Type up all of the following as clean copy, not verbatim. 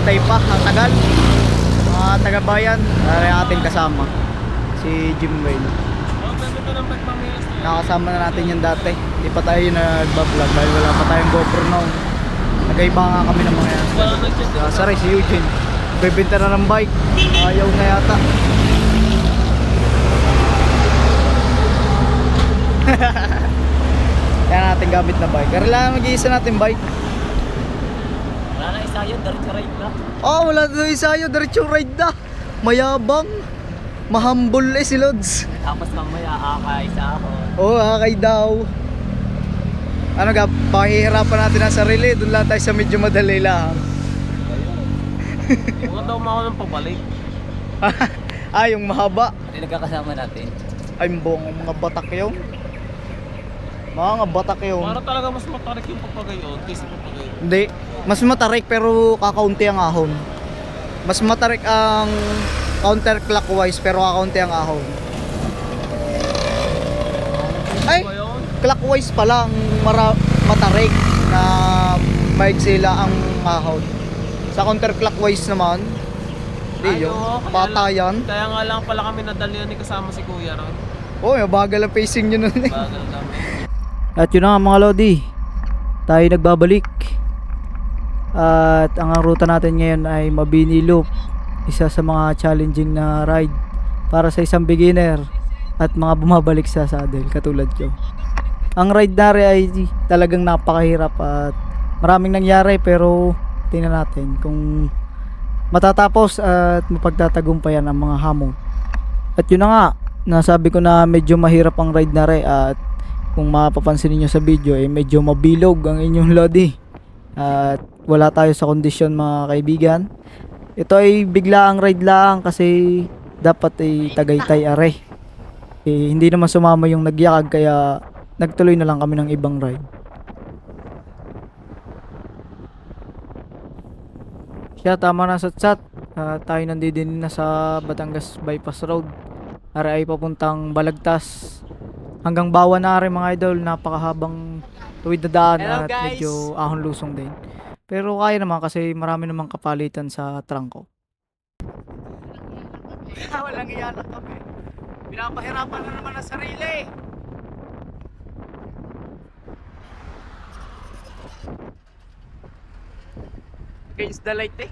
naghihintay pa, ang tagal. Mga taga-bayan, ay ating kasama si Jim Wayne. Nakasama na natin yung dati. Hindi pa tayo nagbablog dahil wala pa tayong GoPro noon. Nagkaiba nga kami ng mga yan. Sorry, si Eugene bebenta na ng bike, ayaw na yata. Kaya natin gamit na bike. Kailangan mag-iisa natin bike. Wala na isa yun, diretso ride na. Oh, wala na isa yun, diretso ride na. Mayabang. Mahambol si Lods. Tapos mamaya akay sa ahon. Oo, akay daw. Ano ka, pakihirapan natin ang sarili. Doon lang tayo sa medyo madali lang. Huwag daw mo ako ng pabalik. Yung mahaba. Hindi nagkakasama natin. Ay, mga batak yun. Mga batak yun. Para talaga mas matarik yung papagayon kaysa papagayon. Hindi. Mas matarik pero kakaunti ang ahon. Mas matarik ang counterclockwise pero kakaunti ang ahon. Ay! Clockwise pala ang matarik na maigsila ang ahon. Sa counterclockwise naman, hindi yun. Patayan. Kaya nga lang pala kami nadalian ni kasama si Kuya ron. Oh, bagal ang pacing nyo nun eh. Bagal kami. At yun na nga mga Lodi, tayo nagbabalik. At ang ruta natin ngayon ay Mabini Loop. Isa sa mga challenging na ride para sa isang beginner at mga bumabalik sa saddle katulad ko. Ang ride na rin ay talagang napakahirap at maraming nangyari, pero tingnan natin kung matatapos at mapagtatagumpayan ang mga hamon. At yun na nga, nasabi ko na medyo mahirap ang ride na rin, at kung mapapansin niyo sa video ay medyo mabilog ang inyong Lodi at wala tayo sa kondisyon mga kaibigan. Ito ay biglaang ride lang kasi dapat ay Tagaytay are. Hindi naman sumama yung nagyakag kaya nagtuloy na lang kami ng ibang ride. Siya, tama na sa chat. Tayo nandidin na sa Batangas Bypass Road. Ara ay papuntang Balagtas. Hanggang Bawa na rin mga idol. Napakahabang tuwid na daan. Hello, at guys. Medyo ahon lusong din. Pero kaya naman kasi marami namang kapalitan sa trangko. Walang iyanak kami. Pinapahirapan na naman ang sarili. Against the light eh.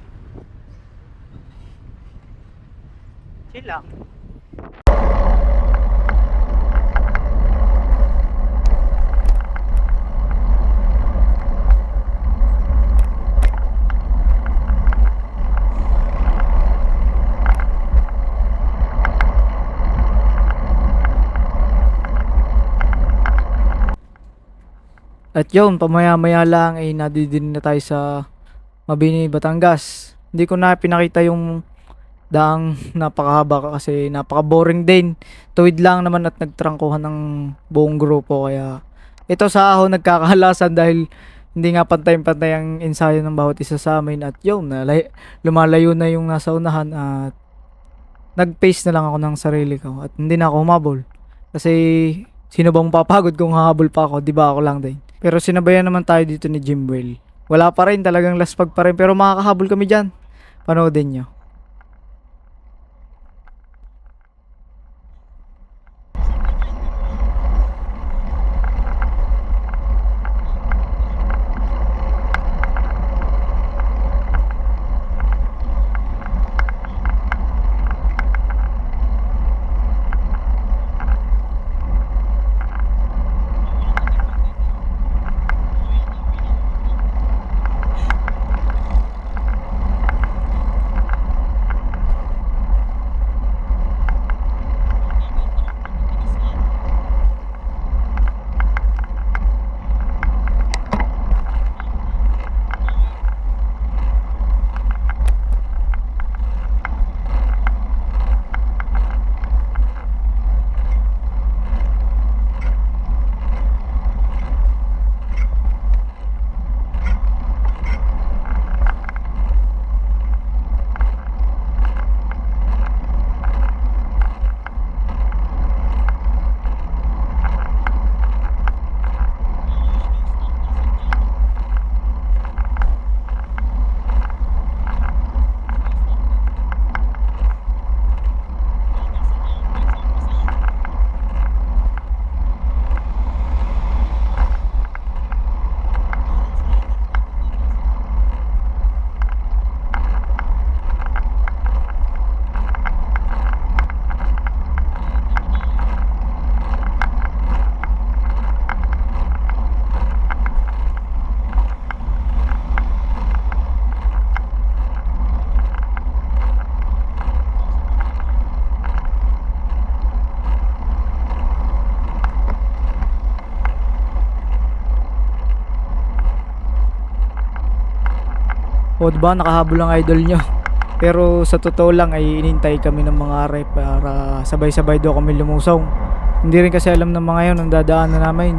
Chill lang. At yun, pamaya-maya lang ay nadidin na tayo sa Mabini, Batangas. Hindi ko na pinakita yung daang napakahaba kasi napaka-boring din. Tuwid lang naman at nagtrangkuhan ng buong grupo. Kaya ito sa ahon nagkakahalasan dahil hindi nga pantay-pantay ang ensayo ng bawat isa sa amin. At yun, lumalayo na yung nasa unahan at nag-pace na lang ako ng sarili ko. At hindi na ako humabol. Kasi sino bang papagod kung hahabol pa ako? Di ba ako lang din? Pero sinabayan naman tayo dito ni Jimwell. Wala pa rin, talagang laspag pa rin. Pero makakahabol kami dyan. Panoodin nyo. O diba, nakahabol ang idol nyo. Pero sa totoo lang ay inintay kami ng mga rep para sabay-sabay daw kami lumusong. Hindi rin kasi alam ng mga yun ang dadaanan namin.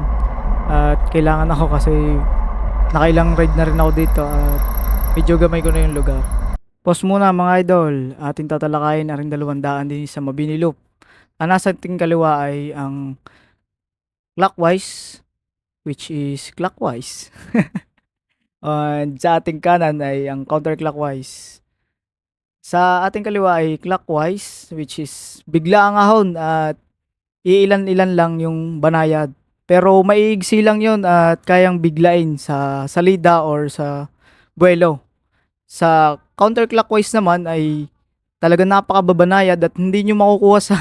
At kailangan ako kasi nakailang ride na rin ako dito at medyo gamay ko na yung lugar. Pause muna mga idol, ating tatalakayin na rin 200 din sa Mabini Loop. Ang nasa ating kaliwa ay ang clockwise, which is clockwise. And sa ating kanan ay ang counterclockwise. Sa ating kaliwa ay clockwise, which is bigla ang ahon at iilan-ilan lang yung banayad. Pero maiigsi lang yun at kayang biglain sa salida or sa buwelo. Sa counterclockwise naman ay talagang napakababanayad at hindi nyo makukuha sa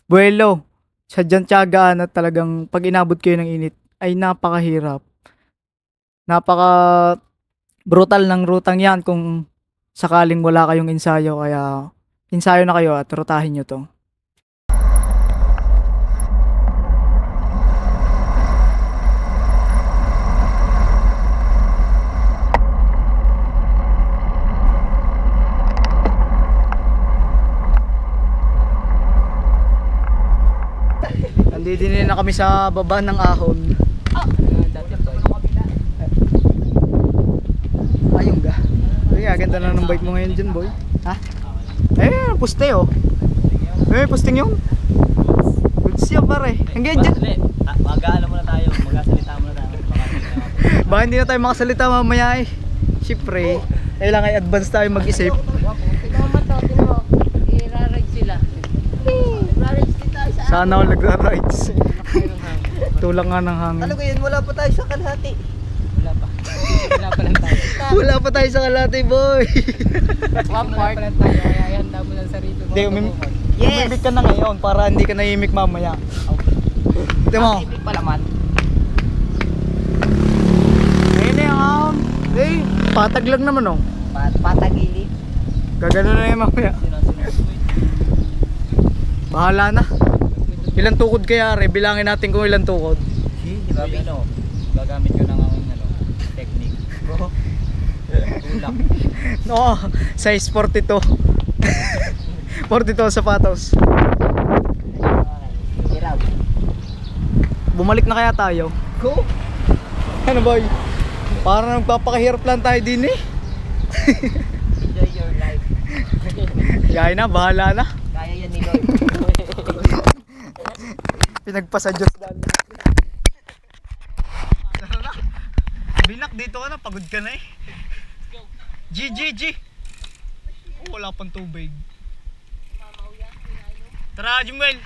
buwelo. Sadyang tiyagaan at talagang pag inabot kayo ng init ay napakahirap. Napaka brutal ng rutang yan kung sakaling wala kayong ensayo, kaya ensayo na kayo at rutahin nyo to. Nandito din na kami sa baba ng ahon. Ayun ga. Ay, ganda na ng bike mo ngayon dyan, boy. Ha? Eh, puste oh. Eh, posting yun. Good siya pare. Hanggang dyan. Mag-aala muna tayo. Mag-asalita muna tayo. Baka hindi na tayo makasalita mamaya eh. Siyempre, kailangan i-advance tayo mag-isip. I-ride sila. I-ride din tayo sa Sana all nagra-rides. Tulang nga ng hangin. Ano yun? Wala pa tayo sa kalahati. Wala pa. Wala pa lang tayo. Wala pa tayo sa kalate, boy. One part. Wala pa lang tayo. Kaya handa mo lang sarili mo. Hindi, umimik ka na ngayon para hindi ka naimik mamaya. Ito mo. Ibig pa naman. Ayun na yung ahon. Eh, patag lang naman oh. Patagili. Gagano na yung mamaya. Bahala na. Ilang tukod kaya, re? Bilangin natin kung ilang tukod. Grabe ano. Gagamit ko ng technique. Bro. Tulak. No, size 42. 42 sapatos. Hirap. Bumalik na kaya tayo? Go! Ano boy? Parang nagpapakahirap lang tayo din eh. Enjoy your life. Kaya na, bahala na. Kaya yan ni Lord. Pinagpasa Diyos dali. Tara na. Binak, dito ka na, pagod ka na eh. G. Oh, wala pang tubig. Tara, Jumel.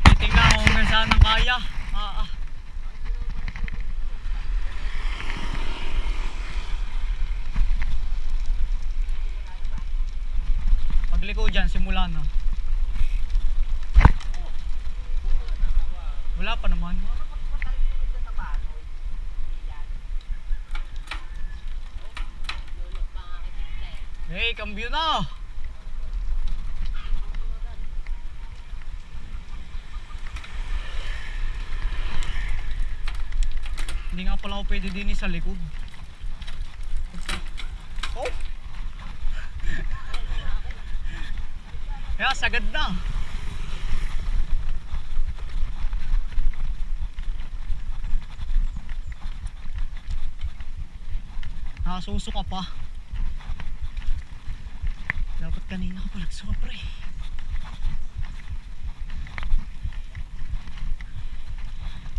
Titingnan ko kung saan ang kaya. Pagliko dyan, simula na. Wala pa naman. Hey, cambio na. Hindi nga pala ako pwede din sa likod. Oh. Kaya sagad na. Nakasuso ka pa. Dapat kanina ka pa nagsuka pre.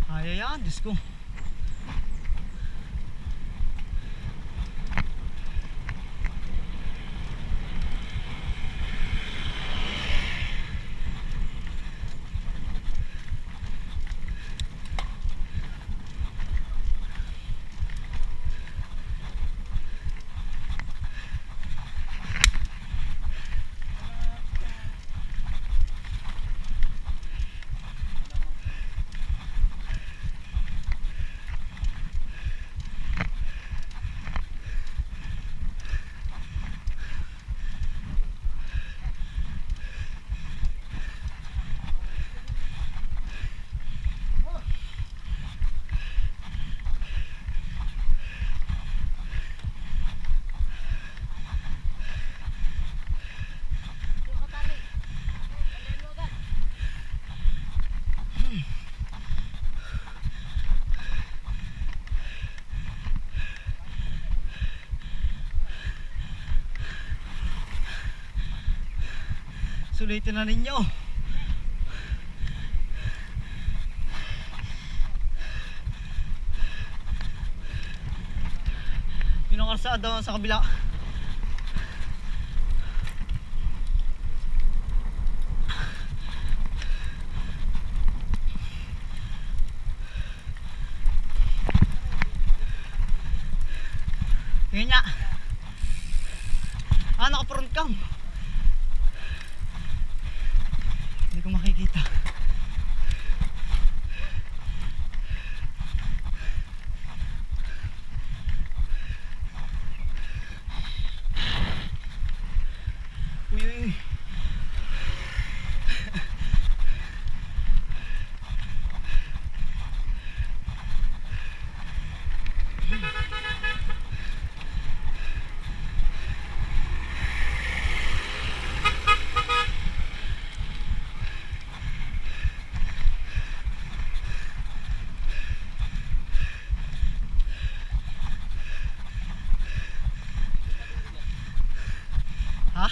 Kaya yan, Diyos ko. Sulitin na ninyo. Yun ang kalsada sa kabila. Yun nga. Naka-front cam. Hindi ko makikita. Uy, uy, uy. Ha?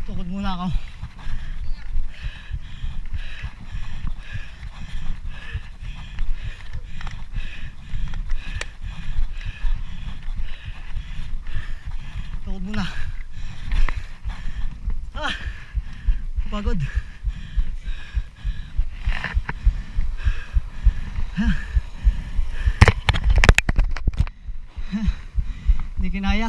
Tukod muna ako. Tukod muna. Pagod. Hindi kinaya.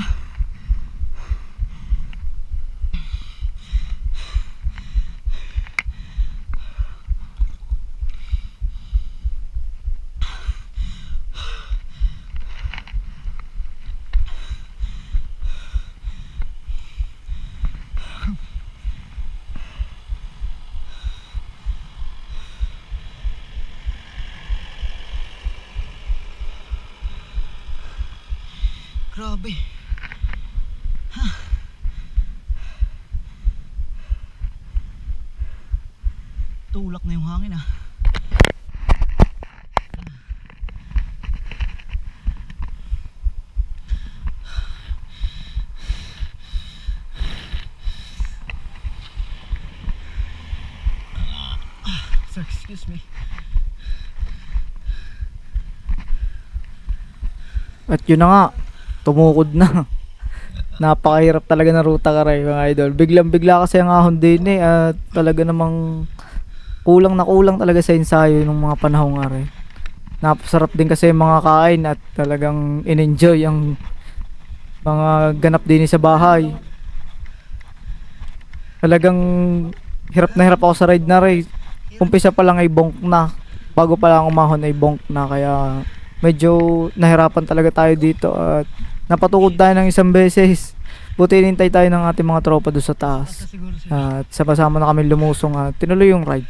Grabe. Tulak na yung hangin. So excuse me. At yun na nga, tumukod na. Napakahirap talaga na ruta Karay mga idol. Biglang bigla kasi ang ahon din at talaga namang kulang na kulang talaga sa ensayo ng mga panahong Karay. Napasarap din kasi yung mga kain at talagang in-enjoy ang mga ganap din sa bahay. Talagang hirap na hirap ako sa ride na Ray. Umpisa pa lang ay bonk na. Bago pa lang umahon ay bonk na, kaya medyo nahirapan talaga tayo dito at napatukod tayo ng isang beses. Buti inintay tayo ng ating mga tropa doon sa taas. At sama-sama na kami lumusong at tinuloy yung ride.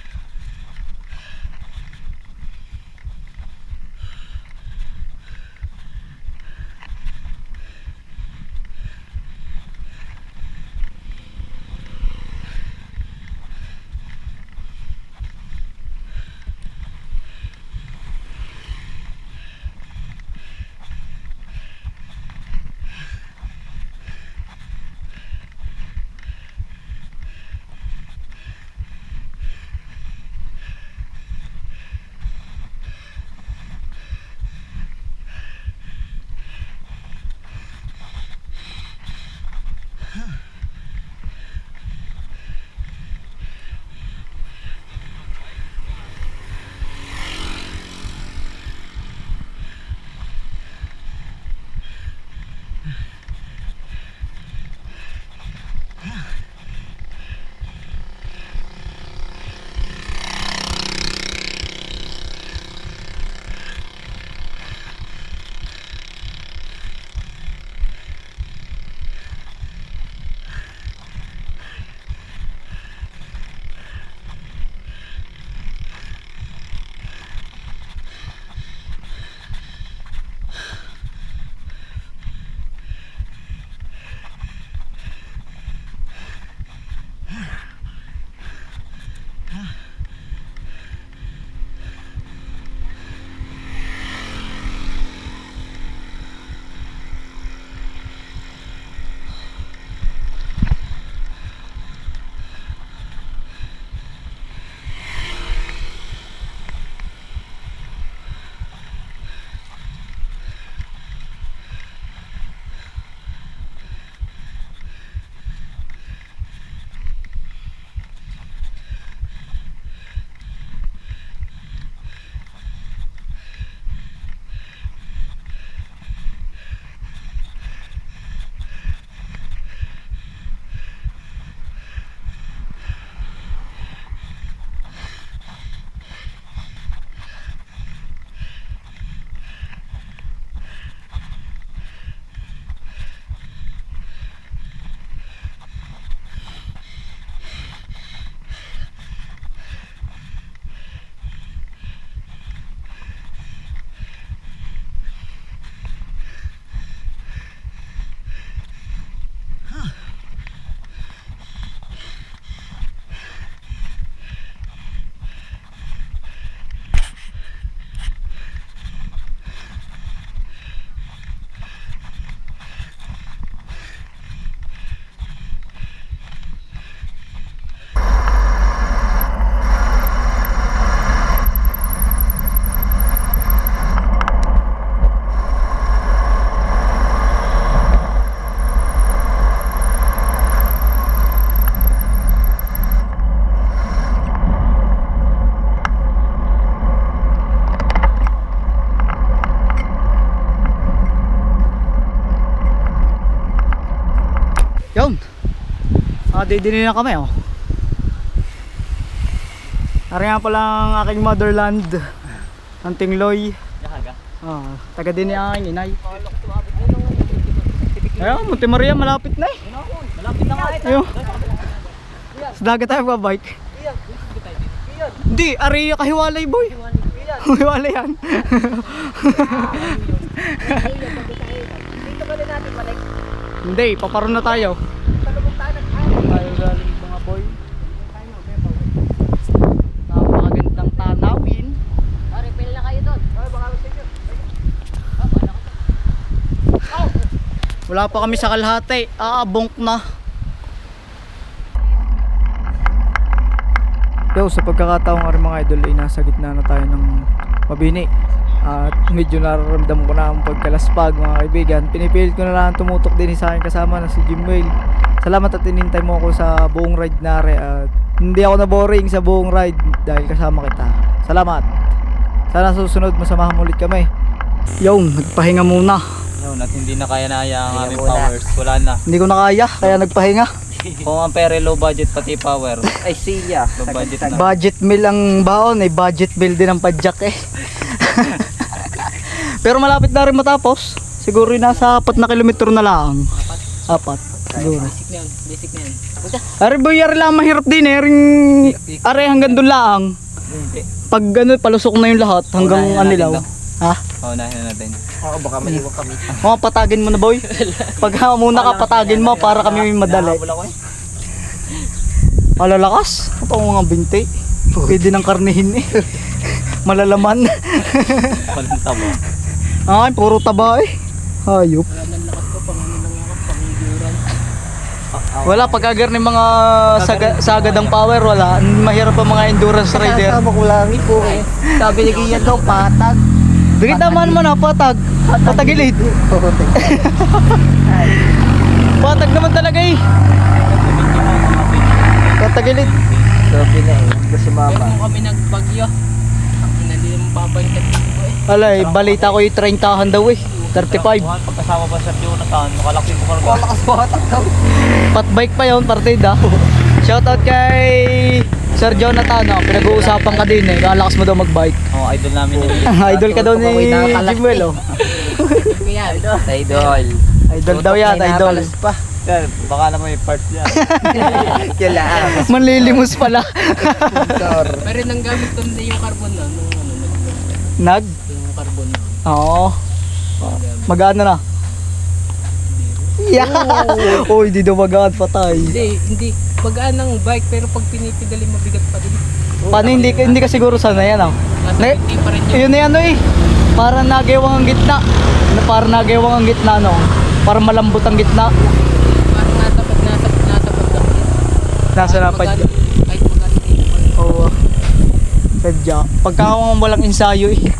Didinin na kami oh. Ari nga pala ang aking motherland. Ang Tingloy. Yahaga. Taga din niya aking inay. Ayun, Monte Maria malapit na eh. Malapit na nga ito. Ayun. Sa dagat tayo babike. Hindi, ari kahiwalay boy. Hiwalay yan. Dito ba rin natin balik? Hindi, paparoon na tayo. Talubog tayo ng Tayo galing mga boy. Napakagandang tanawin. refill na kayo doon. Ay, baka sa inyo. Wala pa kami sa kalahati. Aabong na. Yo, sa pagkakataong ari mga idol ay nasa gitna na tayo ng Mabini. At medyo nararamdam ko na ang pagkalaspag mga kaibigan. Pinipilit ko na lang tumutok din sa akin kasama na si Jimwell. Salamat at inintay mo ako sa buong ride nare. At hindi ako na boring sa buong ride dahil kasama kita. Salamat. Sana susunod masamahan mo ulit kami. Yo, nagpahinga muna. Yun, at hindi na kaya ang aming powers. Wala na. Hindi ko na kaya, kaya nagpahinga. Kung ang pere, low budget pati power. Ay, siya. Low budget na. Budget meal ang baon, eh budget meal din ang padjak eh. Pero malapit na rin matapos. Siguro yung nasa 4 na kilometro na lang. 4 siguro. Basic na yun. Basic na yun. Ari boy, ari lang mahirap din eh. Ari hanggang doon lang. Hindi. Pag ano, palusok na yung lahat hanggang Unahin na Anilaw. natin Ha? Unahin na natin. Oo, baka maiwan kami. Mga patagin mo na boy. Pag muna ka patagin mo para kami madali. Nahabol ako eh. Malalakas. Ito ang mga binti. Pwede ng karnihin eh. Malalaman. Walang tabo. Ay, puro taba eh. Hayop. Wala pag-agar ng mga sagadang power, wala. Mahirap ang mga endurance rider. Kasama ko lang po eh. Sabi ni Gian daw, patag. Bigit naman mo na, patag. Patagilid. Patag naman talaga eh. Patagilid. Sabi na eh, gusto mama. Kung kami nagbagyo, hindi naman babalikan dito eh. Alay, balita ko yung 30 daw eh. 35. Pagkasama pa Sir Jonathan, makalaki ko karga. Malakas patag daw. Patbike pa yun, partida. Shoutout kay Sir Jonathan. Pinag-uusapan ka din eh. Kalakas mo daw magbike. Oh, idol namin yun. Idol ka daw ni Jimwell oh. Idol. Idol daw yan, idol. pa. Sir, baka naman may parts niya. Kila. Manlilimos pala. Pero nang gamit ko na yung carbon na, nung ano, Nag? yung carbon na. Oo. Magaan na. Yeah. Uy, di daw magaan, patay. Hindi. Magaan ng bike, pero pag pinipidali mabigat pa din. Paano hindi ka siguro sana yan oh? Nasa 50 pa rin yun. Yun na yan eh. Para nagewang ang gitna. Para nagewang ang gitna no. Para malambot ang gitna. Parang nasa pad lang yun. Nasa napad. Kahit magaan hindi naman. Oo. Sadya. Pagka walang ensayo eh.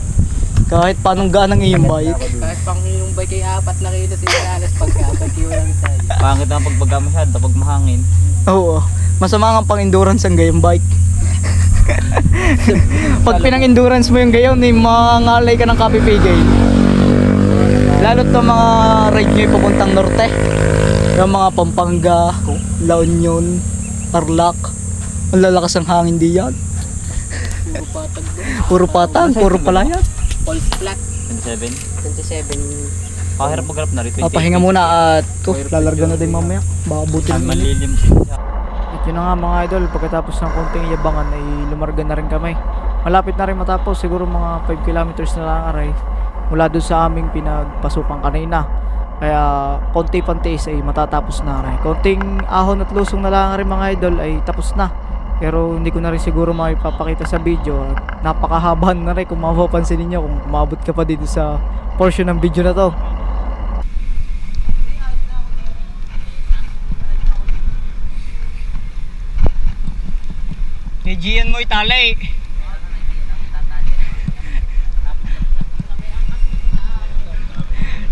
Kahit paanong gaan ang iyong bike. Kahit pang yung bike ay 4 na kilos ilalas pagka 4 kilo lang tayo. Pangit ang pagbaga masyado pag mahangin. Oo. Masama nga pang endurance ang gayong bike. Pag pinang-endurance mo yung gayon, mangalay ka ng kapipigay. Lalo't ng mga ride nyo yung papuntang norte. Yung mga Pampanga, La Union, Tarlac. Ang lalakas ng hangin diyan. Puro patag doon. Puro patag, puro palayan. Pulse flat. 27. Kahirap magharap na rin. Pahinga muna at lalarga na din mamaya. Baka butin mo. Malilim siya. Ito na nga mga idol, pagkatapos ng konting iyabangan ay lumarga na rin kami. Malapit na rin matapos, siguro mga 5 kilometers na lang aray mula doon sa aming pinagpasukan kanina. Kaya konti pantiis ay matatapos na rin. Konting ahon at lusong na lang rin mga idol ay tapos na. Pero hindi ko na rin siguro maipapakita sa video. Napakahaba na rin kung mapapansin ninyo kung umabot ka pa dito sa portion ng video na to. Gian mo itali.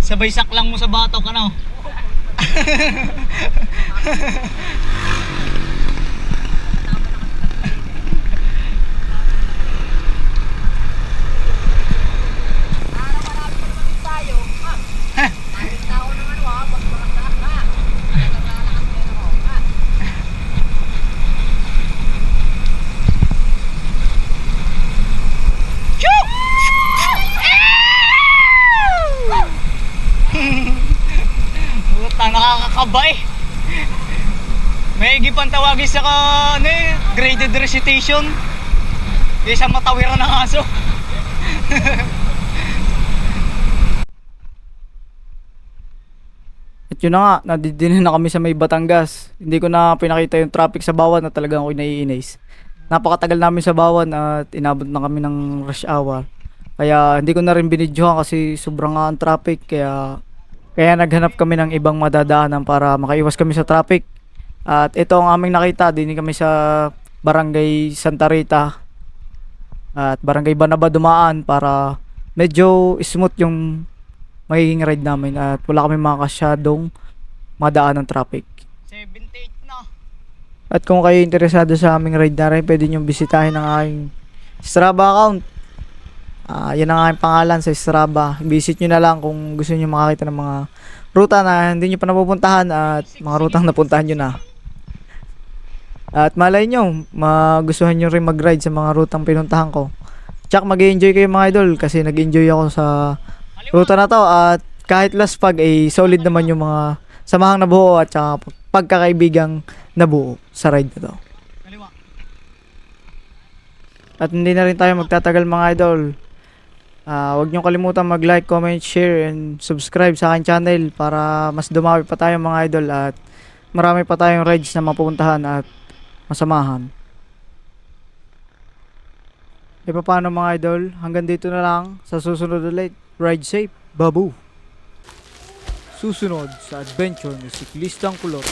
Sabay saklang mo sa bato ka na. Nakakakaba eh. May pang tawagin sa graded recitation. Isang matawiran ng aso. At yun na nga, nadidinin na kami sa may Batangas. Hindi ko na pinakita yung traffic sa Bawan na talagang ako'y naiinis. Napakatagal namin sa Bawan at inabot na kami ng rush hour. Kaya hindi ko na rin binidyohan kasi sobrang nga ang traffic. Kaya naghanap kami ng ibang madadaanan para makaiwas kami sa traffic. At ito ang aming nakita, din kami sa Barangay Santa Rita at Barangay Banaba dumaan para medyo smooth yung magiging ride namin at wala kami makakasyadong madaan ng traffic. 78 na. At kung kayo interesado sa aming ride na rin, pwede nyo bisitahin ang aking Strava account. Yan ang aking pangalan sa Strava. Visit nyo na lang kung gusto nyo makakita ng mga ruta na hindi nyo pa napupuntahan at mga rutang napuntahan nyo na. At malay nyo, magustuhan nyo rin mag-ride sa mga rutang pinuntahan ko. Tsak mag-enjoy kayo mga idol kasi nag-enjoy ako sa ruta na to at kahit last pag ay solid naman yung mga samahang nabuo at saka pagkakaibigang nabuo sa ride na to. Kaliwa. At hindi na rin tayo magtatagal mga idol. Huwag nyo kalimutan mag-like, comment, share, and subscribe sa akin channel para mas dumami pa tayo mga idol at marami pa tayong rides na mapupuntahan at masamahan. E paano mga idol? Hanggang dito na lang. Sa susunod ulit. Ride safe, babu. Susunod sa adventure ni Siklistang Kulot.